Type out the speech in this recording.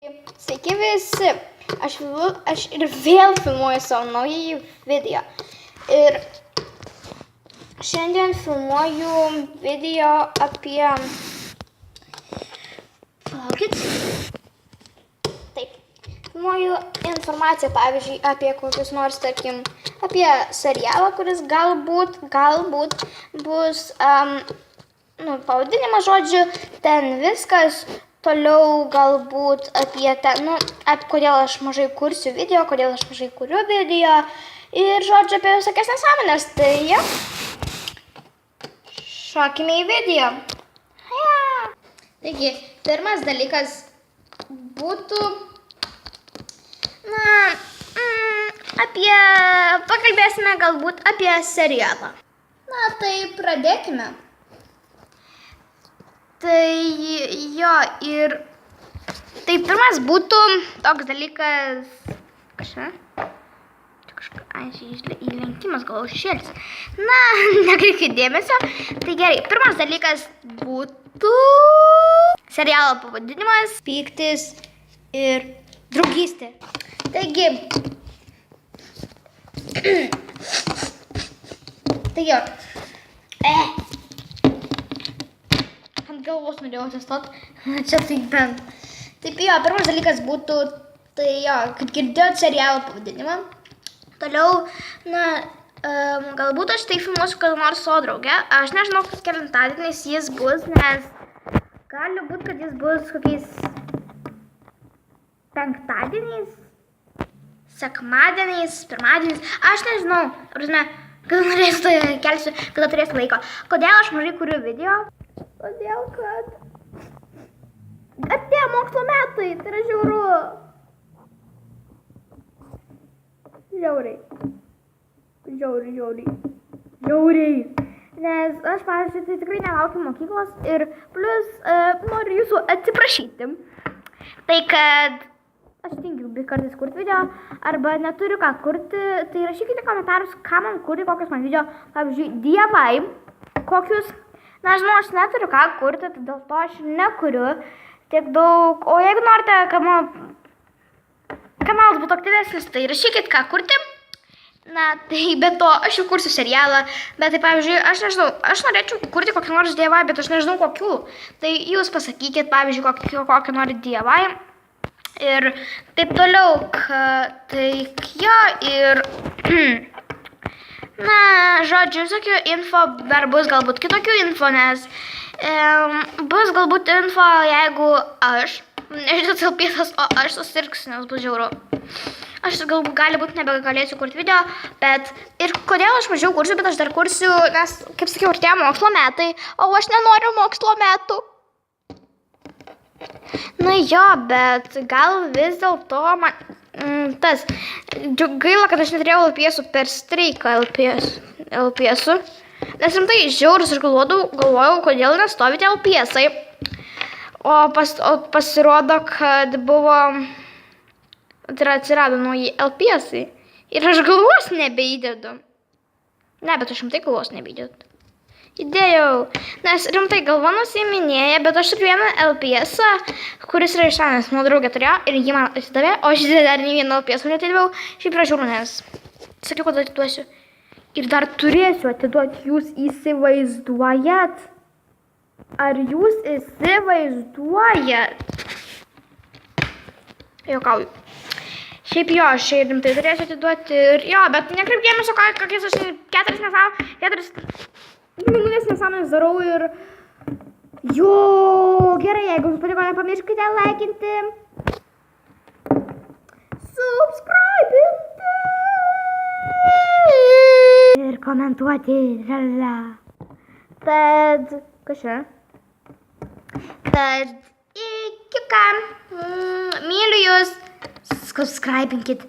Sveiki visi, aš ir vėl filmuoju savo naująjį video. Ir šiandien filmuoju video apie... Palaukit. Taip, filmuoju informaciją, pavyzdžiui, apie kokius nors, tarkim, apie serialą, kuris galbūt bus, pavadinimas žodžiu, ten viskas. Toliau galbūt apie kodėl aš mažai kursiu video, kodėl aš mažai kuriu video ir, žodžiu, apie visokias nesąmonės. Tai ja, šokime į video. Ja. Taigi, pirmas dalykas būtų, pakalbėsime galbūt apie serialą. Tai pradėkime. Tai jo, ir tai pirmas būtų toks dalykas, įlenkimas gal užšėlis. Nekreipkit dėmesio. Tai gerai, pirmas dalykas būtų serialo pavadinimas Pyktis ir draugystė. Taigi, galvos norėjau atsistot, čia taip bent. Taip jo, pirmas dalykas būtų, tai jo, kaip girdėjot serialo pavadinimą. Toliau, galbūt aš tai filmuosiu kada nors savo draugę. Aš nežinau, kad kelintadieniais jis bus, nes gali būt, kad jis bus kokiais penktadieniais, sekmadieniais, pirmadieniais. Aš nežinau, kada norėsiu, tai kelsiu, kada turėsiu laiko. Kodėl aš mažai kuriu video? Todėl, kad atėjo mokslo metai, tai yra žiauru. Žiauriai. Nes aš, pavyzdžiui, tai tikrai nelaukiu mokyklos ir plus noriu jūsų atsiprašyti. Tai, kad aš tingiu kartais kurti video arba neturiu ką kurti, tai rašykite komentarus, ką man kurti, kokius man video, pavyzdžiui, dievai, kokius. Nežinau, aš neturiu ką kurti, tai dėl to aš nekuriu tiek daug. O jeigu norite, kad mano kanalas būtų aktyvesnis, tai rašykit ką kurti. Tai be to, aš jau kursiu serialą, bet tai pavyzdžiui, aš nežinau, aš norėčiau kurti kokį nors dievai, bet aš nežinau kokių. Tai jūs pasakykit, pavyzdžiui, kokį nori dievai. Ir taip toliau, tai jo, ir... žodžiu, visokių info, dar bus galbūt kitokių info, nes bus galbūt info, jeigu aš, nežinau, Elpiesas, o aš susirgsiu, nes bus žiauru. Aš galbūt gali būti nebegalėsiu kurti video, bet ir kodėl aš mažiau kursiu, bet aš dar kursiu, nes, kaip sakiau, artėja mokslo metai, o aš nenoriu mokslo metų. Jo, bet gal vis dėlto man... gaila, kad aš neturėjau LPS per streiką LPS. Nes rimtai žiaurus, aš galvojau, kodėl nestovite LPS-ai. O pasirodo, kad buvo... Tai atsirado nauji LPS-ai. Ir aš galvos nebeįdedu. Bet aš rimtai galvos nebeįdedu. Įdėjau. Nes rimtai galva nusiminėja, bet aš turiu vieną LPS-ą, kuris yra išsanas, mano draugė turėjo ir jį man atidavė, o aš dar nei vieną LPS-ą neatidaviau. Šiaip yra žiauru, nes sakiau, kad atiduosiu. Ir dar turėsiu atiduoti. Jūs įsivaizduojat? Ar jūs įsivaizduojat? Juokauju. Šiaip jo, aš rimtai turėsiu atiduoti ir jo, bet nekreip dėmesio, kokias aš 4 nesąmonės darau ir jo, gerai, jeigu jums patiko, nepamirškite laikinti, subscribinti ir komentuoti, Tad, Tad, iki ką, myliu jūs, subscribinkit.